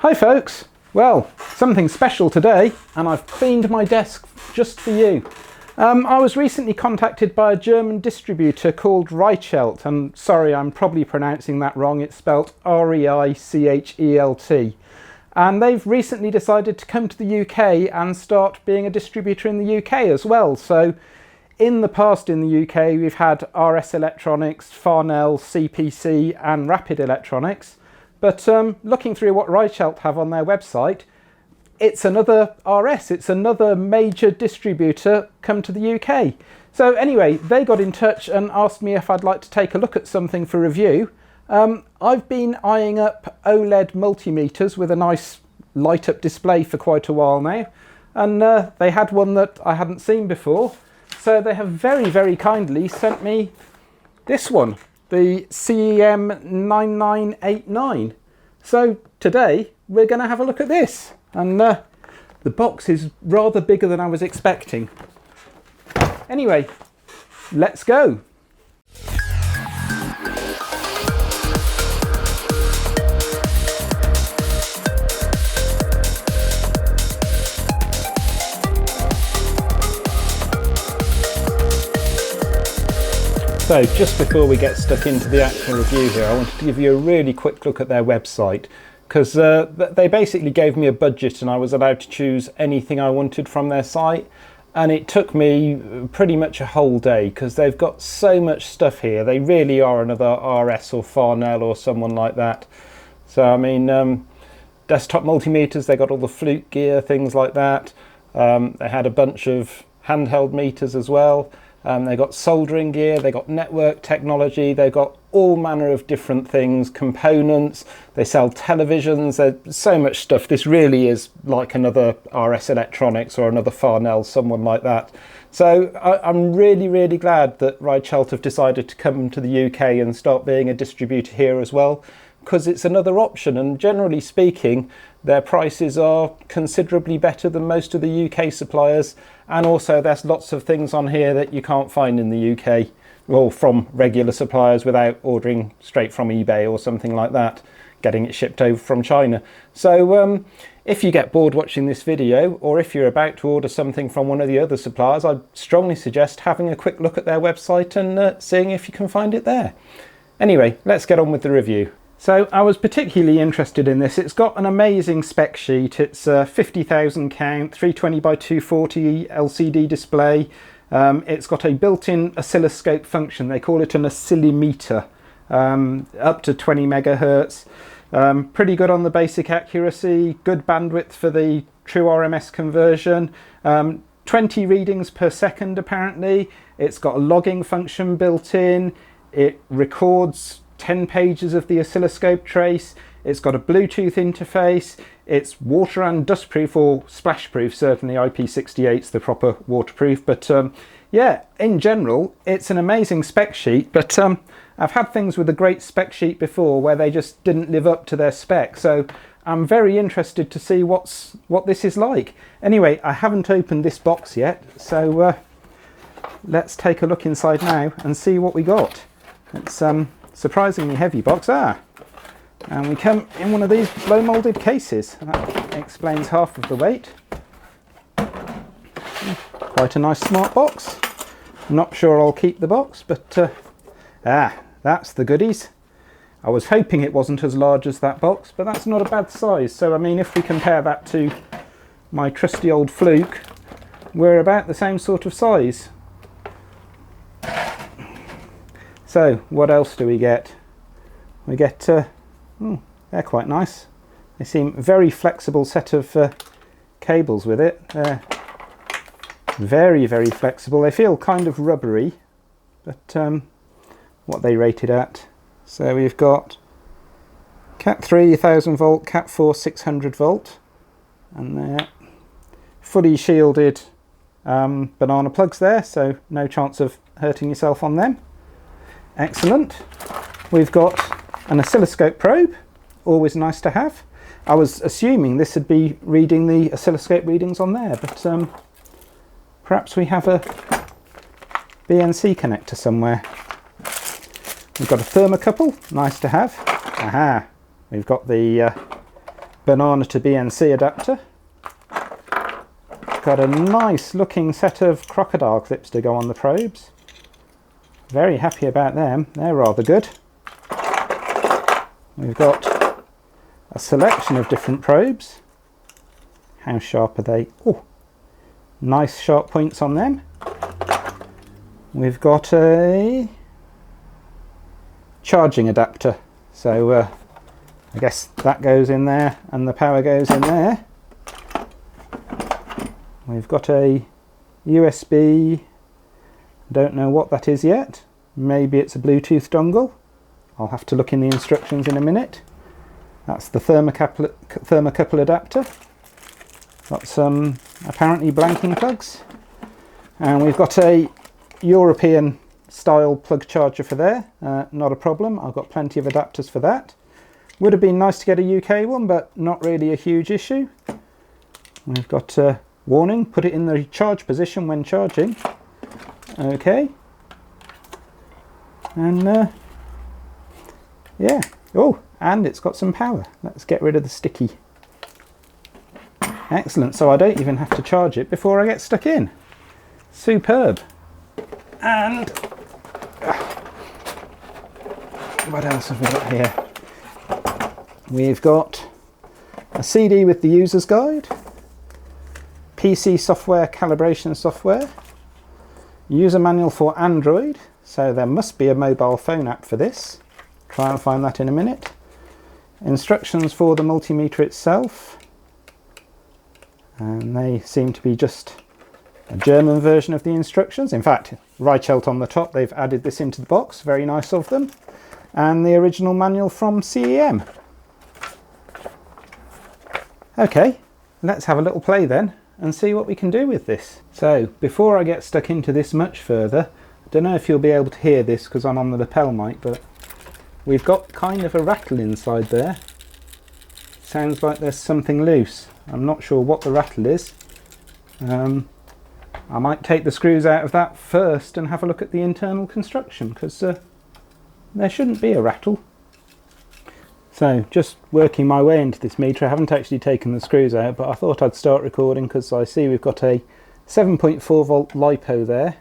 Hi folks! Well, something special today, and I've cleaned my desk just for you. I was recently contacted by a German distributor called Reichelt, and sorry, I'm probably pronouncing that wrong, it's spelt R-E-I-C-H-E-L-T. And they've recently decided to come to the UK and start being a distributor in the UK as well. So in the past in the UK we've had RS Electronics, Farnell, CPC and Rapid Electronics. But looking through what Reichelt have on their website, it's another RS, it's another major distributor come to the UK. So anyway, they got in touch and asked me if I'd like to take a look at something for review. I've been eyeing up OLED multimeters with a nice light up display for quite a while now. And they had one that I hadn't seen before. So they have very, very kindly sent me this one, the CEM9989. So today we're going to have a look at this, and the box is rather bigger than I was expecting. Anyway, let's go. So just before we get stuck into the actual review here, I wanted to give you a really quick look at their website, because they basically gave me a budget and I was allowed to choose anything I wanted from their site, and it took me pretty much a whole day because they've got so much stuff here. They really are another RS or Farnell or someone like that. So I mean, desktop multimeters, they got all the Fluke gear, things like that. They had a bunch of handheld meters as well. They got soldering gear, they got network technology, they've got all manner of different things, components, they sell televisions, there's so much stuff. This really is like another RS Electronics or another Farnell, someone like that. So I'm really, really glad that Reichelt have decided to come to the UK and start being a distributor here as well, because it's another option, and generally speaking their prices are considerably better than most of the UK suppliers, and also there's lots of things on here that you can't find in the UK or from regular suppliers without ordering straight from eBay or something like that, getting it shipped over from China. So if you get bored watching this video, or if you're about to order something from one of the other suppliers, I'd strongly suggest having a quick look at their website and seeing if you can find it there. Anyway, let's get on with the review. So I was particularly interested in this. It's got an amazing spec sheet. It's a 50,000 count, 320 by 240 LCD display. It's got a built-in oscilloscope function. They call it an oscillimeter, up to 20 megahertz. Pretty good on the basic accuracy, good bandwidth for the true RMS conversion. 20 readings per second apparently. It's got a logging function built in. It records 10 pages of the oscilloscope trace. It's got a Bluetooth interface. It's water and dust proof, or splash proof. Certainly IP68's the proper waterproof, but yeah, in general it's an amazing spec sheet. But I've had things with a great spec sheet before where they just didn't live up to their spec, so I'm very interested to see what this is like. Anyway, I haven't opened this box yet, so let's take a look inside now and see what we got. It's surprisingly heavy box. And we come in one of these blow molded cases. That explains half of the weight. Quite a nice smart box. I'm not sure I'll keep the box, but that's the goodies. I was hoping it wasn't as large as that box, but that's not a bad size. So I mean, if we compare that to my trusty old Fluke, we're about the same sort of size. So what else do we get? We get, they're quite nice. They seem very flexible set of cables with it. They're very, very flexible. They feel kind of rubbery, but what they rated at. So we've got Cat 3 1000 volt, Cat 4 600 volt, and they're fully shielded banana plugs there, so no chance of hurting yourself on them. Excellent. We've got an oscilloscope probe, always nice to have. I was assuming this would be reading the oscilloscope readings on there, but perhaps we have a BNC connector somewhere. We've got a thermocouple, nice to have. Aha, we've got the banana to BNC adapter. Got a nice looking set of crocodile clips to go on the probes. Very happy about them, they're rather good. We've got a selection of different probes. How sharp are they? Oh, nice sharp points on them. We've got a charging adapter, so I guess that goes in there and the power goes in there. We've got a USB, don't know what that is yet, maybe it's a Bluetooth dongle. I'll have to look in the instructions in a minute. That's the thermocouple adapter. Got some apparently blanking plugs, and we've got a European style plug charger for there. Not a problem, I've got plenty of adapters for that. Would have been nice to get a UK one, but not really a huge issue. We've got warning, put it in the charge position when charging. Okay. And yeah. Oh, and it's got some power. Let's get rid of the sticky. Excellent, so I don't even have to charge it before I get stuck in. Superb. And what else have we got here? We've got a CD with the user's guide, PC software calibration software, user manual for Android, so there must be a mobile phone app for this. Try and find that in a minute. Instructions for the multimeter itself, and they seem to be just a German version of the instructions. In fact, Reichelt on the top, they've added this into the box, very nice of them. And the original manual from CEM. Okay, let's have a little play then and see what we can do with this. So before I get stuck into this much further, I don't know if you'll be able to hear this because I'm on the lapel mic, but we've got kind of a rattle inside there. Sounds like there's something loose. I'm not sure what the rattle is. I might take the screws out of that first and have a look at the internal construction, because there shouldn't be a rattle. So just working my way into this meter. I haven't actually taken the screws out, but I thought I'd start recording because I see we've got a 7.4 volt LiPo there,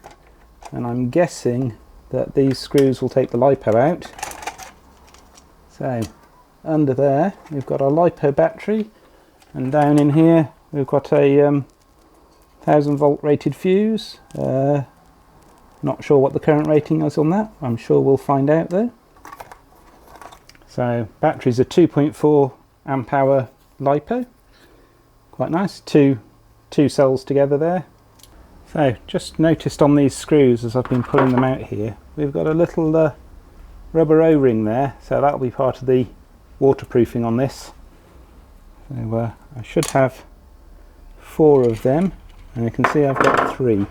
and I'm guessing that these screws will take the LiPo out. So under there we've got a LiPo battery, and down in here we've got a 1000 volt rated fuse. Not sure what the current rating is on that. I'm sure we'll find out though. So batteries are 2.4 amp hour LiPo. Quite nice, two cells together there. So just noticed on these screws as I've been pulling them out here, we've got a little rubber O-ring there, so that'll be part of the waterproofing on this. So I should have 4 of them, and you can see I've got 3.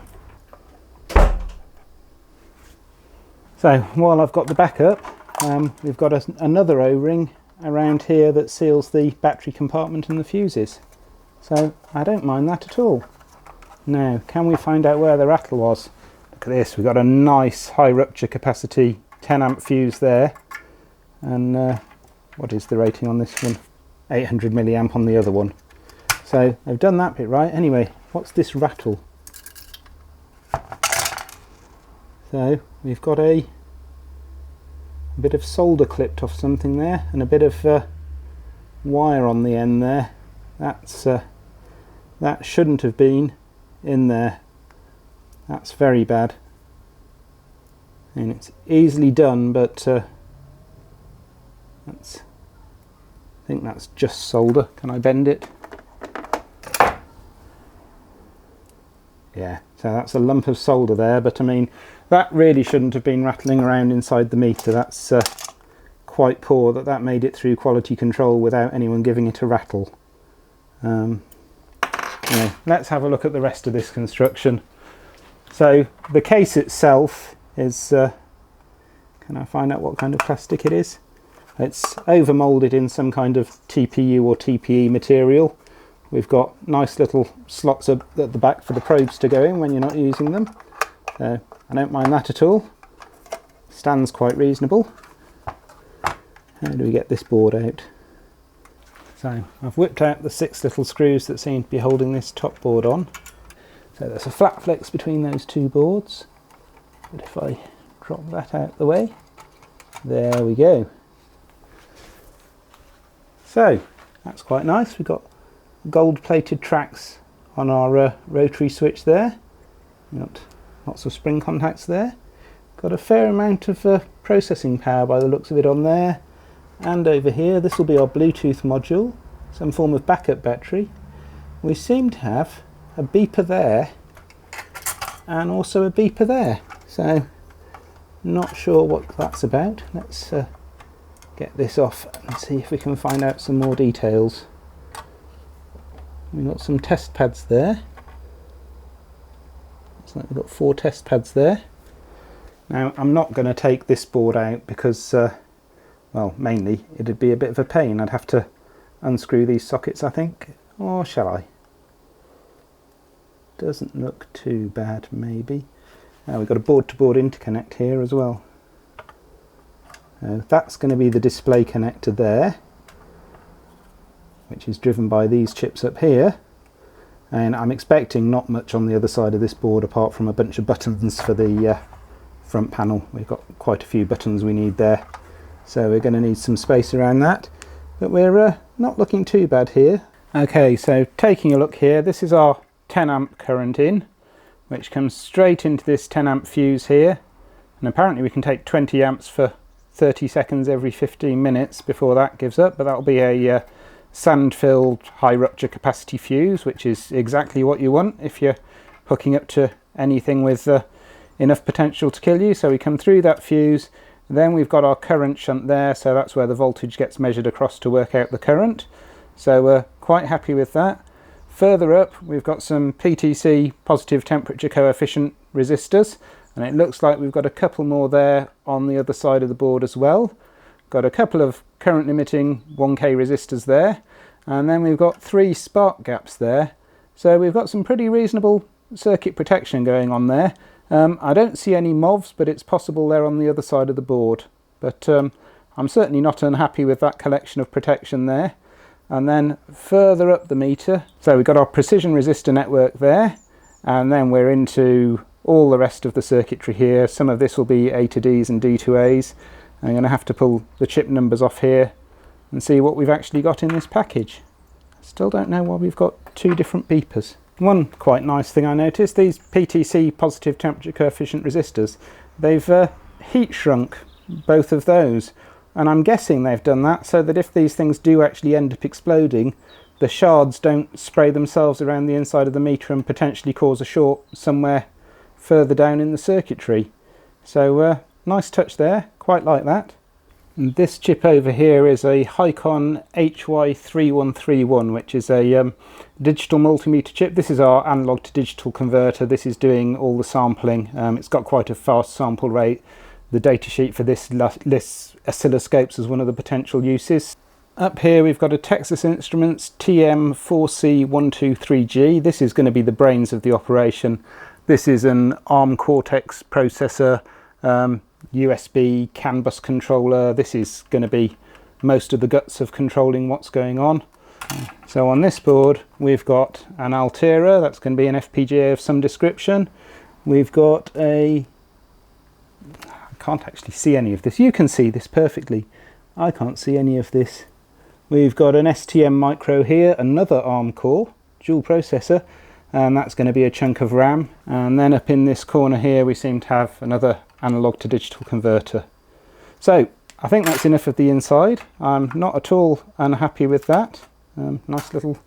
So while I've got the backup, we've got another O-ring around here that seals the battery compartment and the fuses. So I don't mind that at all. Now, can we find out where the rattle was? Look at this, we've got a nice high rupture capacity 10 amp fuse there. And what is the rating on this one? 800 milliamp on the other one. So they've done that bit right. Anyway, what's this rattle? So we've got a bit of solder clipped off something there, and a bit of wire on the end there. That shouldn't have been in there. That's very bad. And it's easily done, but I think that's just solder. Can I bend it? Yeah, so that's a lump of solder there, but I mean, that really shouldn't have been rattling around inside the meter. That's quite poor that made it through quality control without anyone giving it a rattle. Anyway, let's have a look at the rest of this construction. So the case itself is, can I find out what kind of plastic it is? It's over moulded in some kind of TPU or TPE material. We've got nice little slots at the back for the probes to go in when you're not using them. So I don't mind that at all. Stands quite reasonable. How do we get this board out? So I've whipped out the 6 little screws that seem to be holding this top board on. So there's a flat flex between those 2 boards. But if I drop that out the way, there we go. So that's quite nice. We've got gold plated tracks on our rotary switch there. We've got lots of spring contacts there. Got a fair amount of processing power by the looks of it on there. And over here, this will be our Bluetooth module, some form of backup battery. We seem to have a beeper there and also a beeper there. So not sure what that's about. Let's get this off and see if we can find out some more details. We've got some test pads there. Looks like we've got 4 test pads there. Now I'm not going to take this board out because well, mainly it'd be a bit of a pain. I'd have to unscrew these sockets, I think, or shall I? Doesn't look too bad, maybe. We've got a board-to-board interconnect here as well. That's going to be the display connector there, which is driven by these chips up here. And I'm expecting not much on the other side of this board apart from a bunch of buttons for the front panel. We've got quite a few buttons we need there. So we're going to need some space around that, but we're not looking too bad here. Okay, so taking a look here, this is our 10 amp current in, which comes straight into this 10 amp fuse here, and apparently we can take 20 amps for 30 seconds every 15 minutes before that gives up, but that'll be a sand-filled high rupture capacity fuse, which is exactly what you want if you're hooking up to anything with enough potential to kill you. So we come through that fuse. Then we've got our current shunt there, so that's where the voltage gets measured across to work out the current. So we're quite happy with that. Further up, we've got some PTC positive temperature coefficient resistors, and it looks like we've got a couple more there on the other side of the board as well. Got a couple of current limiting 1K resistors there, and then we've got 3 spark gaps there. So we've got some pretty reasonable circuit protection going on there. I don't see any MOVs, but it's possible they're on the other side of the board. But I'm certainly not unhappy with that collection of protection there. And then further up the meter, so we've got our precision resistor network there, and then we're into all the rest of the circuitry here. Some of this will be A to Ds and D to As. I'm going to have to pull the chip numbers off here and see what we've actually got in this package. Still don't know why we've got 2 different beepers. One quite nice thing I noticed, these PTC positive temperature coefficient resistors, they've heat shrunk both of those, and I'm guessing they've done that so that if these things do actually end up exploding, the shards don't spray themselves around the inside of the meter and potentially cause a short somewhere further down in the circuitry. So nice touch there, quite like that. And this chip over here is a Hycon HY3131, which is a digital multimeter chip. This is our analog to digital converter. This is doing all the sampling. It's got quite a fast sample rate. The datasheet for this lists oscilloscopes as one of the potential uses. Up here we've got a Texas Instruments TM4C123G. This is going to be the brains of the operation. This is an ARM Cortex processor, USB CAN bus controller. This is going to be most of the guts of controlling what's going on. So on this board we've got an Altera, that's going to be an FPGA of some description. We've got a, I can't actually see any of this. You can see this perfectly. I can't see any of this. We've got an STM micro here, another ARM core, dual processor, and that's going to be a chunk of RAM. And then up in this corner here we seem to have another analog to digital converter. So I think that's enough of the inside. I'm not at all unhappy with that. Nice little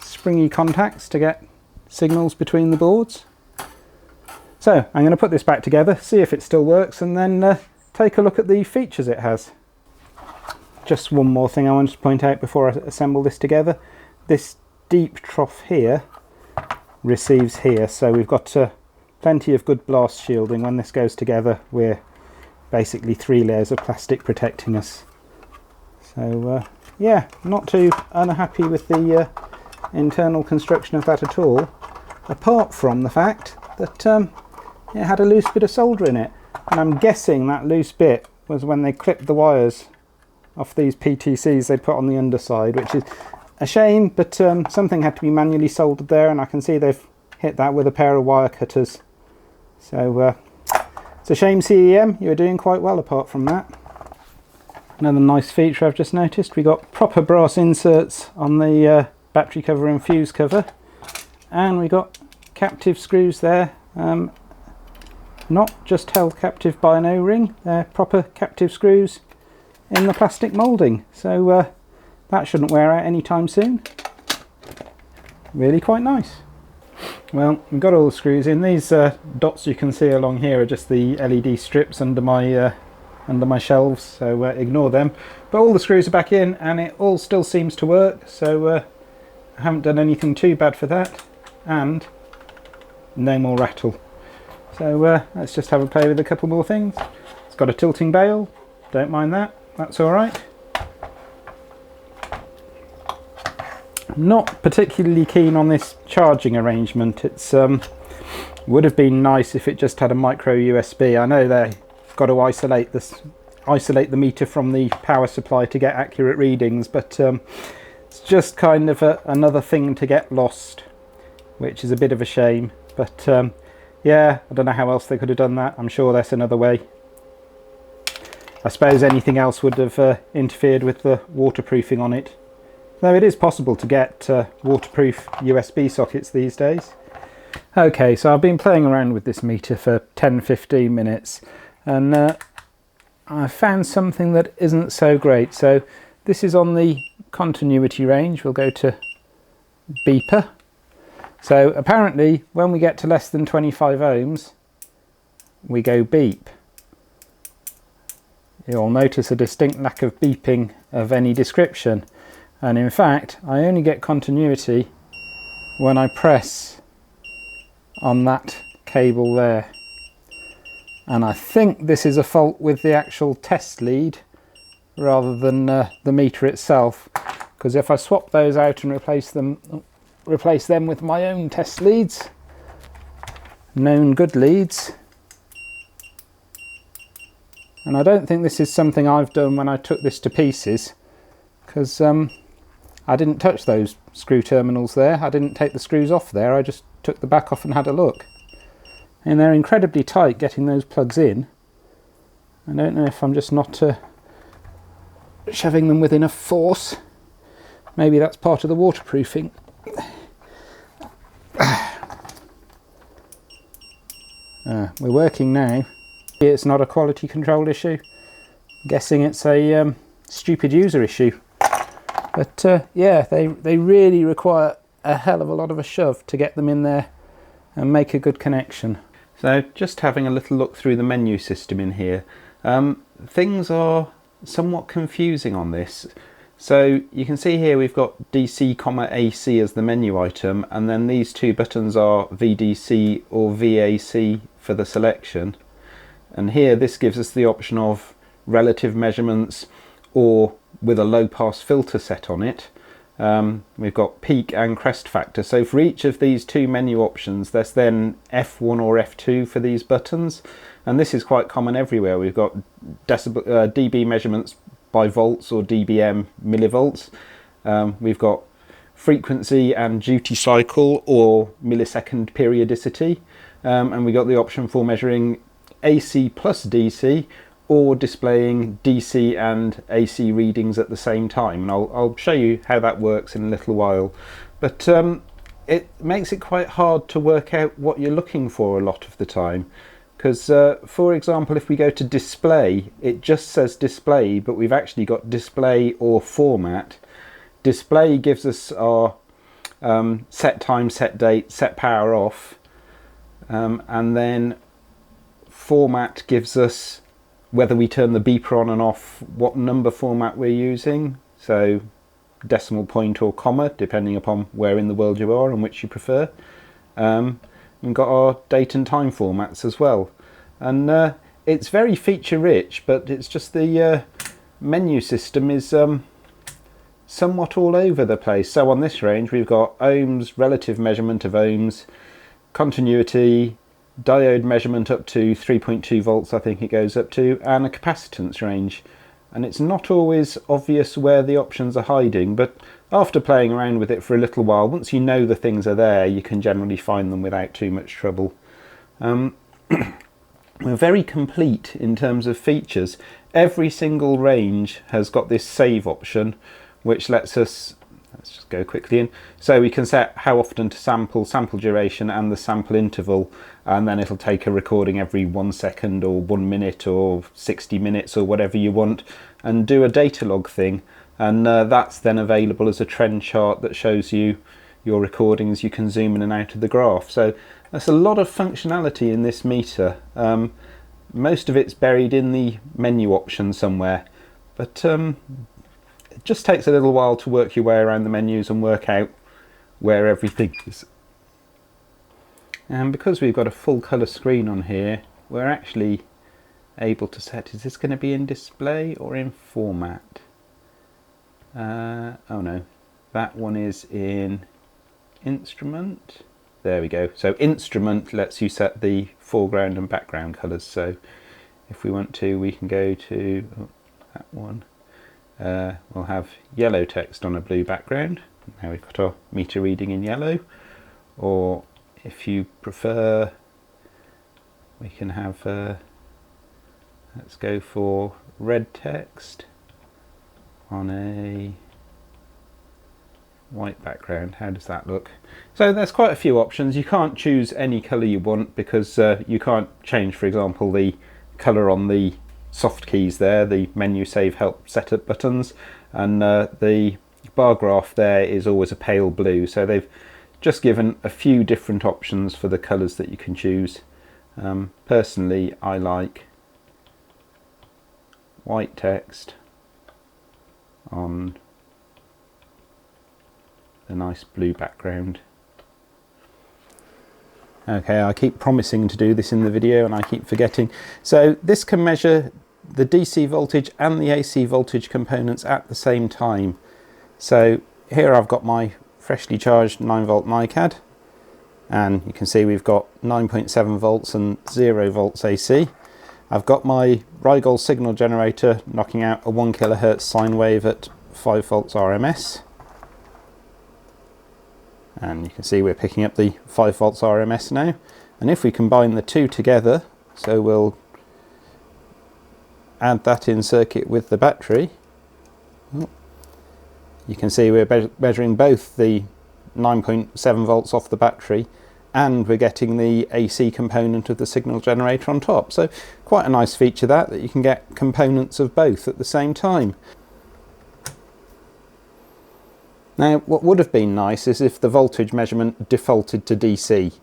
springy contacts to get signals between the boards. So I'm going to put this back together, see if it still works, and then take a look at the features it has. Just one more thing I wanted to point out before I assemble this together. This deep trough here receives here, so we've got plenty of good blast shielding. When this goes together, we're basically 3 layers of plastic protecting us. So yeah, not too unhappy with the internal construction of that at all, apart from the fact that it had a loose bit of solder in it, and I'm guessing that loose bit was when they clipped the wires off these PTCs they put on the underside, which is a shame, but something had to be manually soldered there, and I can see they've hit that with a pair of wire cutters. So it's a shame, CEM, you were doing quite well apart from that. Another nice feature I've just noticed, we got proper brass inserts on the battery cover and fuse cover, and we got captive screws there, not just held captive by an O-ring, they're proper captive screws in the plastic moulding, so that shouldn't wear out anytime soon. Really quite nice. Well, we've got all the screws in. These dots you can see along here are just the LED strips under my shelves, so ignore them. But all the screws are back in and it all still seems to work, so I haven't done anything too bad for that, and no more rattle. So let's just have a play with a couple more things. It's got a tilting bail, don't mind that, that's alright. Not particularly keen on this charging arrangement. It's would have been nice if it just had a micro USB. I know they've got to isolate the meter from the power supply to get accurate readings, but it's just kind of another thing to get lost, which is a bit of a shame. But yeah, I don't know how else they could have done that. I'm sure there's another way. I suppose anything else would have interfered with the waterproofing on it. Though it is possible to get waterproof USB sockets these days. Okay, so I've been playing around with this meter for 10-15 minutes, and I found something that isn't so great. So this is on the continuity range. We'll go to beeper. So apparently when we get to less than 25 ohms, we go beep. You'll notice a distinct lack of beeping of any description. And in fact, I only get continuity when I press on that cable there. And I think this is a fault with the actual test lead rather than the meter itself. Because if I swap those out and replace them with my own test leads, known good leads, and I don't think this is something I've done when I took this to pieces, because I didn't touch those screw terminals there. I didn't take the screws off there. I just took the back off and had a look. And they're incredibly tight getting those plugs in. I don't know if I'm just not shoving them with enough force. Maybe that's part of the waterproofing. We're working now. It's not a quality control issue. I'm guessing it's a stupid user issue. But yeah, they really require a hell of a lot of a shove to get them in there and make a good connection. So just having a little look through the menu system in here, things are somewhat confusing on this. So you can see here we've got DC, AC as the menu item, and then these two buttons are VDC or VAC for the selection. And here this gives us the option of relative measurements or with a low pass filter set on it. We've got peak and crest factor. So for each of these two menu options, there's then F1 or F2 for these buttons. And this is quite common everywhere. We've got dB measurements by volts or dBm millivolts. We've got frequency and duty cycle or millisecond periodicity. And we got the option for measuring AC plus DC or displaying DC and AC readings at the same time. And I'll show you how that works in a little while. But it makes it quite hard to work out what you're looking for a lot of the time. Because, for example, if we go to display, it just says display, but we've actually got display or format. Display gives us our set time, set date, set power off. And then format gives us whether we turn the beeper on and off, what number format we're using. So decimal point or comma, depending upon where in the world you are and which you prefer. We've got our date and time formats as well. And it's very feature rich, but it's just the menu system is somewhat all over the place. So on this range we've got ohms, relative measurement of ohms, continuity, diode measurement up to 3.2 volts I think it goes up to, and a capacitance range. and it's not always obvious where the options are hiding, but after playing around with it for a little while, once you know the things are there, you can generally find them without too much trouble. We're very complete in terms of features. Every single range has got this save option, which lets us, let's just go quickly in, so we can set how often to sample, sample duration and the sample interval, and then it'll take a recording every 1 second or 1 minute or 60 minutes or whatever you want, and do a data log thing, and that's then available as a trend chart that shows you your recordings. You can zoom in and out of the graph. So that's a lot of functionality in this meter. Most of it's buried in the menu option somewhere, but it just takes a little while to work your way around the menus and work out where everything is. And because we've got a full colour screen on here, we're actually able to set, is this going to be in display or in format? Oh no, that one is in instrument. There we go. So instrument lets you set the foreground and background colours. So if we want to, we can go to that one. We'll have yellow text on a blue background. Now we've got our meter reading in yellow. Or if you prefer, we can have, let's go for red text on a white background. How does that look? So there's quite a few options. You can't choose any colour you want because you can't change, for example, the colour on the soft keys there, the menu save help setup buttons, and the bar graph there is always a pale blue. So they've just given a few different options for the colours that you can choose. Personally, I like white text on a nice blue background. Okay, I keep promising to do this in the video and I keep forgetting. So this can measure the DC voltage and the AC voltage components at the same time. So here I've got my freshly charged 9-volt NiCad, and you can see we've got 9.7 volts and 0 volts AC. I've got my Rigol signal generator knocking out a 1 kHz sine wave at 5 volts RMS. And you can see we're picking up the 5 volts RMS now. And if we combine the two together, so we'll add that in circuit with the battery, you can see we're measuring both the 9.7 volts off the battery and we're getting the AC component of the signal generator on top. So quite a nice feature that you can get components of both at the same time. Now what would have been nice is if the voltage measurement defaulted to DC.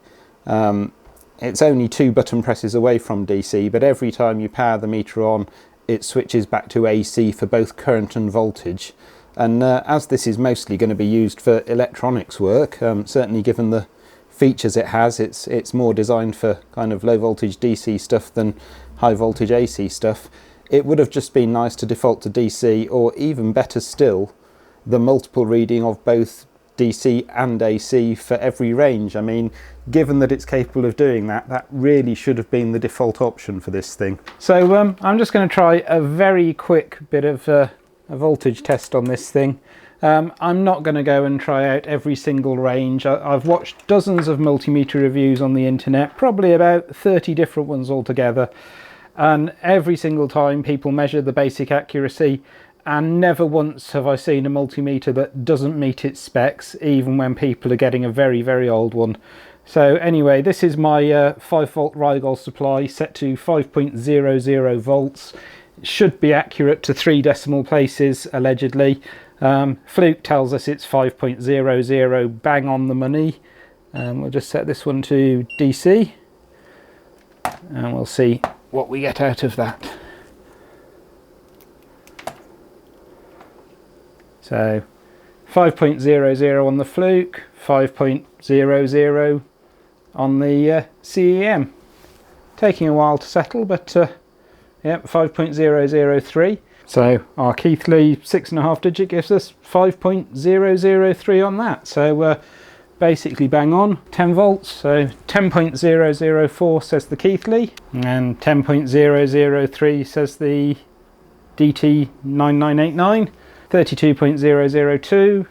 It's only 2 button presses away from DC, but every time you power the meter on it switches back to AC for both current and voltage. And as this is mostly going to be used for electronics work, certainly given the features it has, it's more designed for kind of low voltage DC stuff than high voltage AC stuff. It would have just been nice to default to DC, or even better still, the multiple reading of both DC and AC for every range. I mean, given that it's capable of doing that, that really should have been the default option for this thing. So I'm just going to try a very quick bit of a voltage test on this thing. I'm not going to go and try out every single range. I've watched dozens of multimeter reviews on the internet, probably about 30 different ones altogether, and every single time people measure the basic accuracy, and never once have I seen a multimeter that doesn't meet its specs, even when people are getting a very, very old one. So anyway, this is my 5 volt Rigol supply set to 5.00 volts. It should be accurate to 3 decimal places, allegedly. Fluke tells us it's 5.00, bang on the money. We'll just set this one to DC and we'll see what we get out of that. So 5.00 on the Fluke, 5.00 on the CEM. Taking a while to settle, but yeah, 5.003. So our Keithley 6.5 digit gives us 5.003 on that. So basically bang on, 10 volts. So 10.004 says the Keithley, and 10.003 says the DT9989, 32.002.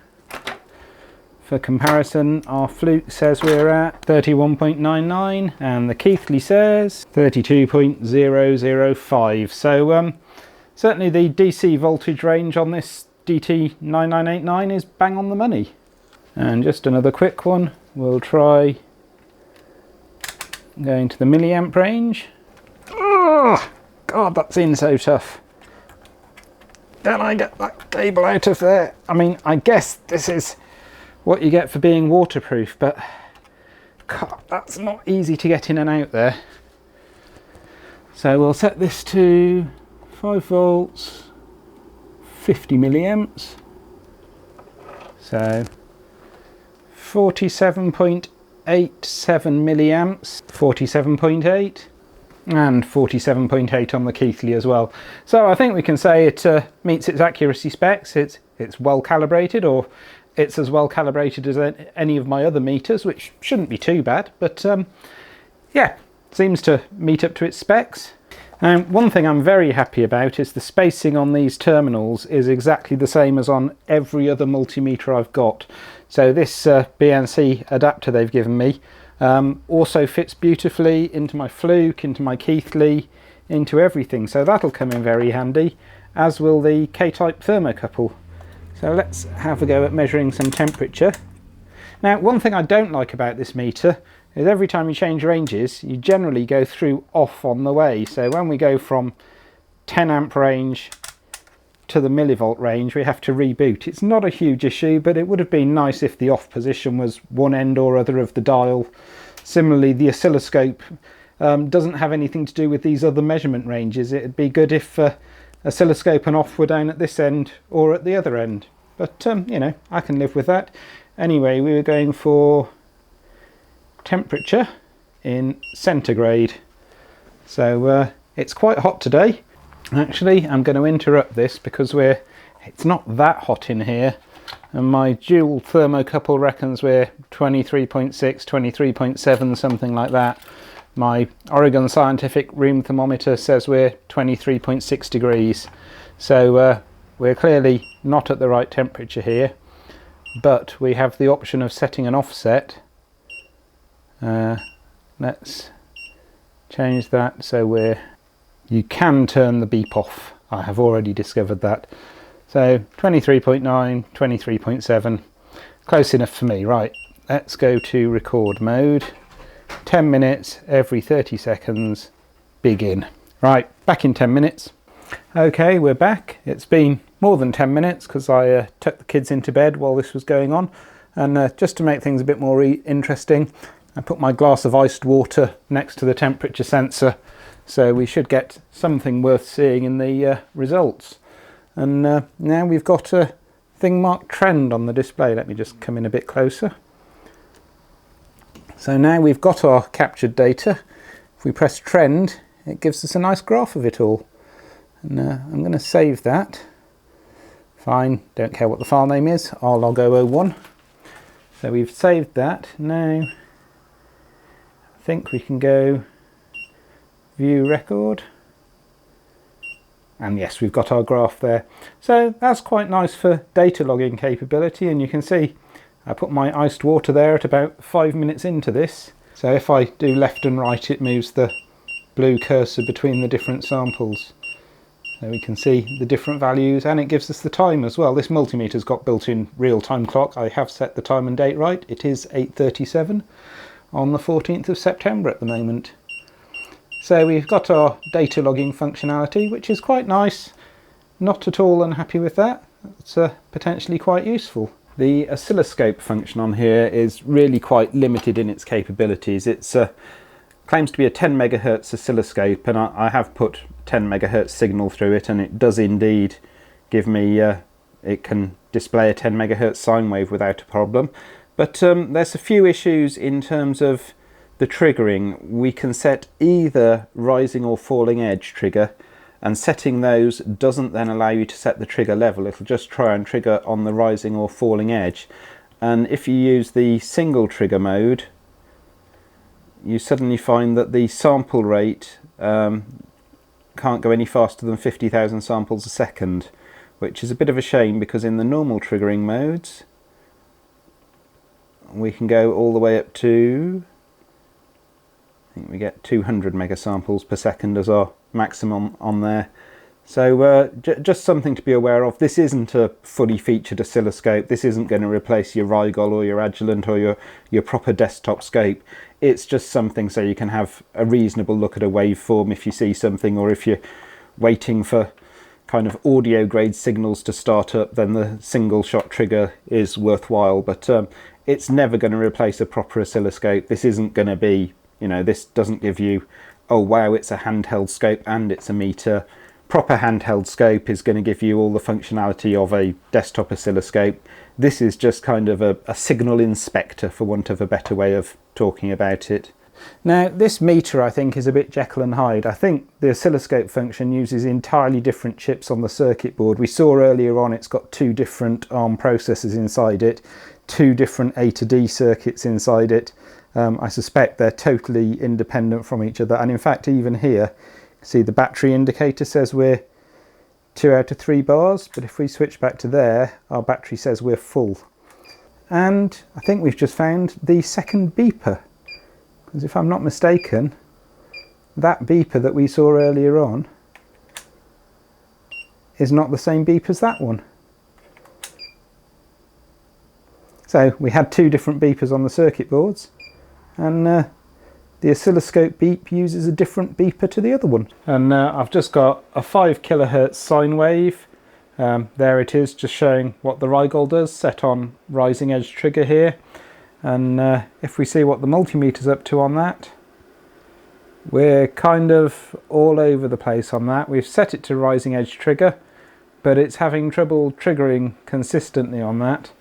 For comparison, our Fluke says we're at 31.99 and the Keithley says 32.005. So certainly the DC voltage range on this DT9989 is bang on the money. And just another quick one, we'll try going to the milliamp range. Oh, God, that's in so tough. Can I get that cable out of there? I mean, I guess this is what you get for being waterproof, but God, that's not easy to get in and out there. So we'll set this to 5 volts, 50 milliamps. So 47.87 milliamps, 47.8, and 47.8 on the Keithley as well. So I think we can say it meets its accuracy specs. It's well calibrated, or it's as well calibrated as any of my other meters, which shouldn't be too bad, but yeah, seems to meet up to its specs. One thing I'm very happy about is the spacing on these terminals is exactly the same as on every other multimeter I've got. So this BNC adapter they've given me also fits beautifully into my Fluke, into my Keithley, into everything. So that'll come in very handy, as will the K-type thermocouple. So let's have a go at measuring some temperature. Now, one thing I don't like about this meter is every time you change ranges, you generally go through off on the way. So when we go from 10 amp range to the millivolt range, we have to reboot. It's not a huge issue, but it would have been nice if the off position was one end or other of the dial. Similarly, the oscilloscope doesn't have anything to do with these other measurement ranges. It'd be good if oscilloscope and off were down at this end or at the other end, but you know, I can live with that. Anyway, we were going for temperature in centigrade. So it's quite hot today. Actually, I'm going to interrupt this because it's not that hot in here, and my dual thermocouple reckons we're 23.6, 23.7, something like that. My Oregon Scientific room thermometer says we're 23.6 degrees. So we're clearly not at the right temperature here, but we have the option of setting an offset. Let's change that so you can turn the beep off. I have already discovered that. So 23.9, 23.7, close enough for me. Right, let's go to record mode. 10 minutes every 30 seconds, begin. Right, back in 10 minutes. Okay, we're back. It's been more than 10 minutes because I took the kids into bed while this was going on. And just to make things a bit more interesting, I put my glass of iced water next to the temperature sensor. So we should get something worth seeing in the results. And now we've got a thing marked trend on the display. Let me just come in a bit closer. So now we've got our captured data. If we press trend, it gives us a nice graph of it all. And I'm going to save that. Fine, don't care what the file name is, I'll log 001. So we've saved that. Now I think we can go view record. And yes, we've got our graph there. So that's quite nice for data logging capability, and you can see I put my iced water there at about 5 minutes into this. So if I do left and right, it moves the blue cursor between the different samples. So we can see the different values, and it gives us the time as well. This multimeter's got built-in real-time clock. I have set the time and date right. It is 8:37 on the 14th of September at the moment. So we've got our data logging functionality, which is quite nice. Not at all unhappy with that. It's potentially quite useful. The oscilloscope function on here is really quite limited in its capabilities. It claims to be a 10 megahertz oscilloscope, and I have put 10 megahertz signal through it, and it does indeed give me, it can display a 10 megahertz sine wave without a problem. But there's a few issues in terms of the triggering. We can set either rising or falling edge trigger, and setting those doesn't then allow you to set the trigger level. It'll just try and trigger on the rising or falling edge. And if you use the single trigger mode, you suddenly find that the sample rate can't go any faster than 50,000 samples a second, which is a bit of a shame because in the normal triggering modes we can go all the way up to, I think we get 200 megasamples per second as our maximum on there. So just something to be aware of. This isn't a fully featured oscilloscope. This isn't going to replace your Rigol or your Agilent or your proper desktop scope. It's just something so you can have a reasonable look at a waveform if you see something, or if you're waiting for kind of audio grade signals to start up, then the single shot trigger is worthwhile. But it's never going to replace a proper oscilloscope. This isn't going to be, you know, this doesn't give you, oh wow, it's a handheld scope and it's a meter. Proper handheld scope is going to give you all the functionality of a desktop oscilloscope. This is just kind of a signal inspector, for want of a better way of talking about it. Now this meter I think is a bit Jekyll and Hyde. I think the oscilloscope function uses entirely different chips on the circuit board. We saw earlier on it's got two different ARM processors inside it, two different A to D circuits inside it. I suspect they're totally independent from each other, and in fact even here, see the battery indicator says we're 2 out of 3 bars, but if we switch back to there, our battery says we're full. And I think we've just found the second beeper, because if I'm not mistaken, that beeper that we saw earlier on is not the same beep as that one. So we had two different beepers on the circuit boards, and the oscilloscope beep uses a different beeper to the other one. And I've just got a 5 kilohertz sine wave. There it is, just showing what the Rigol does, set on rising edge trigger here. And if we see what the multimeter's up to on that, we're kind of all over the place on that. We've set it to rising edge trigger, but it's having trouble triggering consistently on that.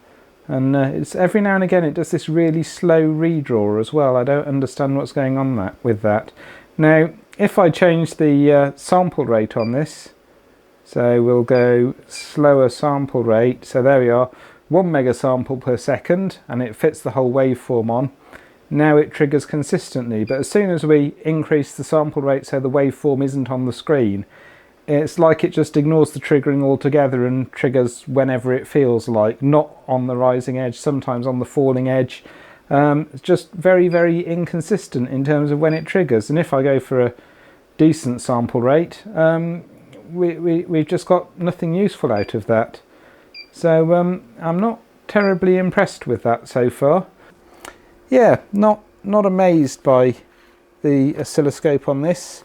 And it's every now and again it does this really slow redraw as well. I don't understand what's going on with that. Now if I change the sample rate on this, so we'll go slower sample rate, so there we are, 1 megasample per second, and it fits the whole waveform on. Now it triggers consistently, but as soon as we increase the sample rate so the waveform isn't on the screen, it's like it just ignores the triggering altogether and triggers whenever it feels like, not on the rising edge, sometimes on the falling edge. It's just very, very inconsistent in terms of when it triggers. And if I go for a decent sample rate, we've just got nothing useful out of that. So I'm not terribly impressed with that so far. Yeah, not amazed by the oscilloscope on this.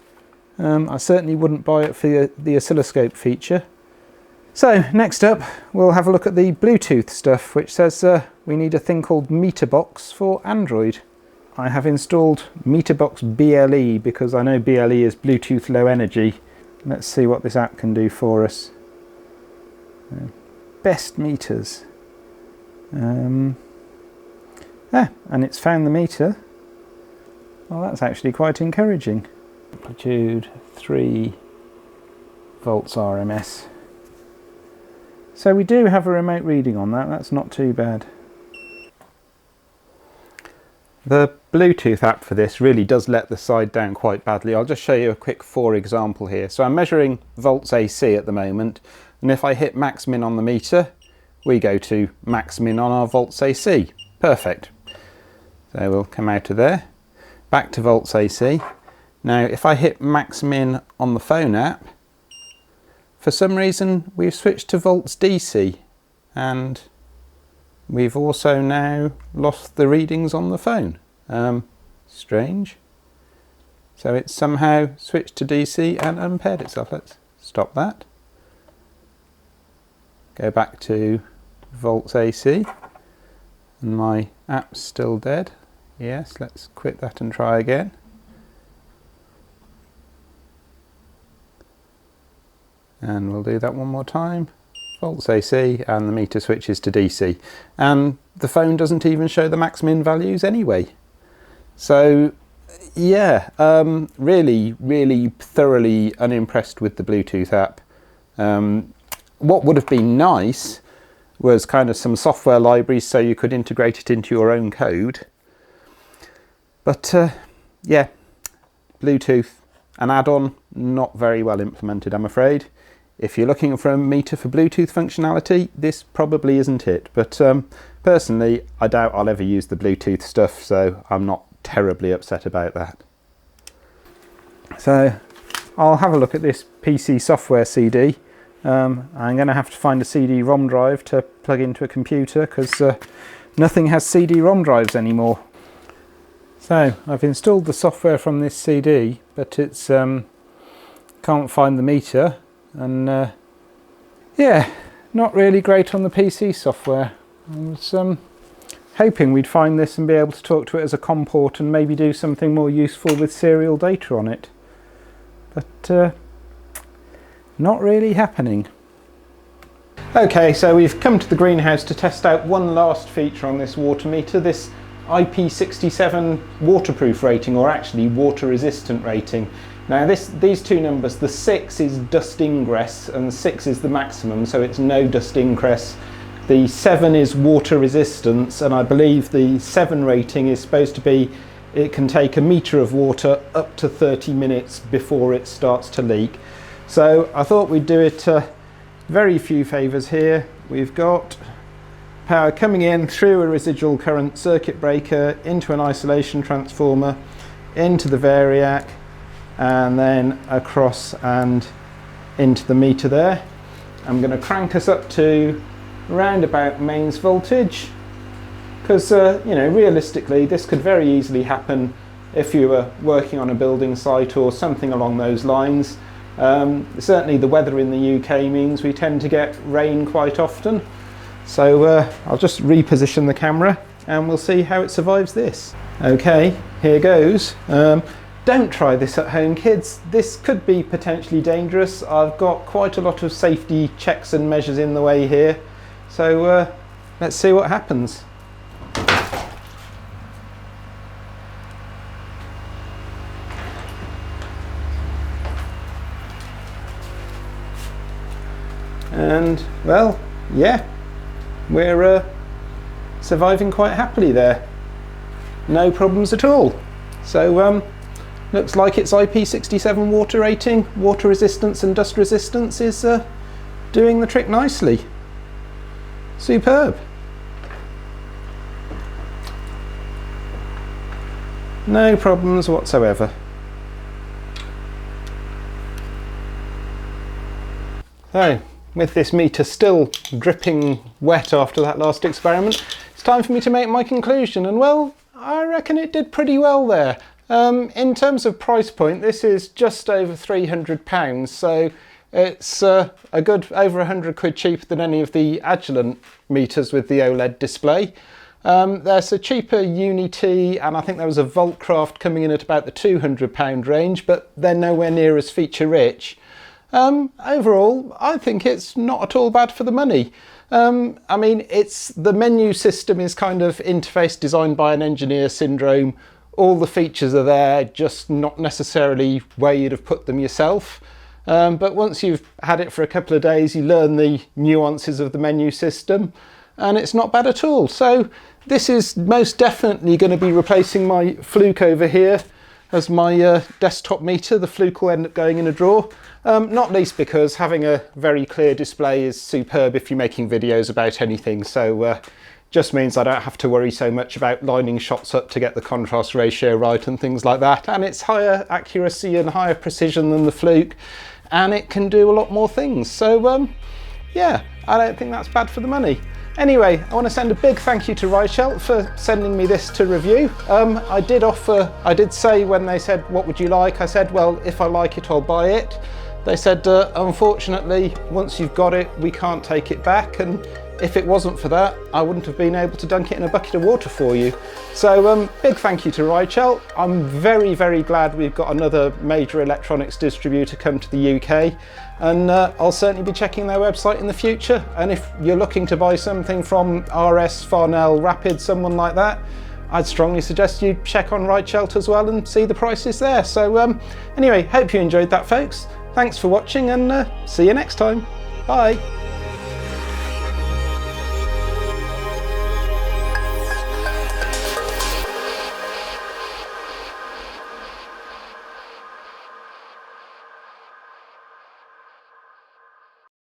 I certainly wouldn't buy it for the oscilloscope feature. So next up we'll have a look at the Bluetooth stuff, which says we need a thing called MeterBox for Android. I have installed MeterBox BLE because I know BLE is Bluetooth Low Energy. Let's see what this app can do for us. Best meters. And it's found the meter. Well, that's actually quite encouraging. Amplitude 3 volts RMS. So we do have a remote reading on that, that's not too bad. The Bluetooth app for this really does let the side down quite badly. I'll just show you a quick example here. So I'm measuring volts AC at the moment, and if I hit max min on the meter, we go to max min on our volts AC. Perfect. So we'll come out of there, back to volts AC. Now if I hit max min on the phone app, for some reason we've switched to volts DC, and we've also now lost the readings on the phone. Strange. So it's somehow switched to DC and unpaired itself. Let's stop that. Go back to volts AC, and my app's still dead. Yes, let's quit that and try again. And we'll do that one more time. Volts AC, and the meter switches to DC. And the phone doesn't even show the max min values anyway. So yeah, really thoroughly unimpressed with the Bluetooth app. What would have been nice was kind of some software libraries so you could integrate it into your own code. But yeah, Bluetooth, an add-on, not very well implemented, I'm afraid. If you're looking for a meter for Bluetooth functionality, this probably isn't it. But personally, I doubt I'll ever use the Bluetooth stuff, so I'm not terribly upset about that. So I'll have a look at this PC software CD. I'm going to have to find a CD-ROM drive to plug into a computer, because nothing has CD-ROM drives anymore. So I've installed the software from this CD, but it's can't find the meter, and yeah, not really great on the PC software. I was hoping we'd find this and be able to talk to it as a COM port and maybe do something more useful with serial data on it, but not really happening. Okay, so we've come to the greenhouse to test out one last feature on this water meter, this IP67 waterproof rating, or actually water resistant rating. Now these two numbers, the 6 is dust ingress and 6 is the maximum, so it's no dust ingress. The 7 is water resistance, and I believe the 7 rating is supposed to be, it can take a metre of water up to 30 minutes before it starts to leak. So I thought we'd do it very few favours here. We've got power coming in through a residual current circuit breaker into an isolation transformer, into the variac, and then across and into the meter there. I'm going to crank us up to around about mains voltage, because you know, realistically this could very easily happen if you were working on a building site or something along those lines. Certainly the weather in the UK means we tend to get rain quite often. So I'll just reposition the camera and we'll see how it survives this. Okay, here goes. Don't try this at home, kids. This could be potentially dangerous. I've got quite a lot of safety checks and measures in the way here. So let's see what happens. And well, yeah, we're surviving quite happily there. No problems at all. So looks like its IP67 water rating, water resistance and dust resistance is doing the trick nicely. Superb. No problems whatsoever. So, with this meter still dripping wet after that last experiment, it's time for me to make my conclusion, and well, I reckon it did pretty well there. In terms of price point, this is just over £300, so it's a good over 100 quid cheaper than any of the Agilent meters with the OLED display. There's a cheaper Uni-T, and I think there was a Voltcraft coming in at about the £200 range, but they're nowhere near as feature rich. Overall, I think it's not at all bad for the money. I mean, the menu system is kind of interface designed by an engineer syndrome. All the features are there, just not necessarily where you'd have put them yourself. But once you've had it for a couple of days, you learn the nuances of the menu system, and it's not bad at all. So this is most definitely going to be replacing my Fluke over here as my desktop meter. The Fluke will end up going in a drawer. Not least because having a very clear display is superb if you're making videos about anything, so just means I don't have to worry so much about lining shots up to get the contrast ratio right and things like that, and it's higher accuracy and higher precision than the Fluke, and it can do a lot more things. So yeah, I don't think that's bad for the money. Anyway, I want to send a big thank you to Reichelt for sending me this to review. I did say when they said, what would you like? I said, well, if I like it, I'll buy it. They said, unfortunately, once you've got it, we can't take it back. And if it wasn't for that, I wouldn't have been able to dunk it in a bucket of water for you. So big thank you to Reichelt. I'm very, very glad we've got another major electronics distributor come to the UK. And I'll certainly be checking their website in the future. And if you're looking to buy something from RS, Farnell, Rapid, someone like that, I'd strongly suggest you check on Reichelt as well and see the prices there. So anyway, hope you enjoyed that, folks. Thanks for watching, and see you next time. Bye.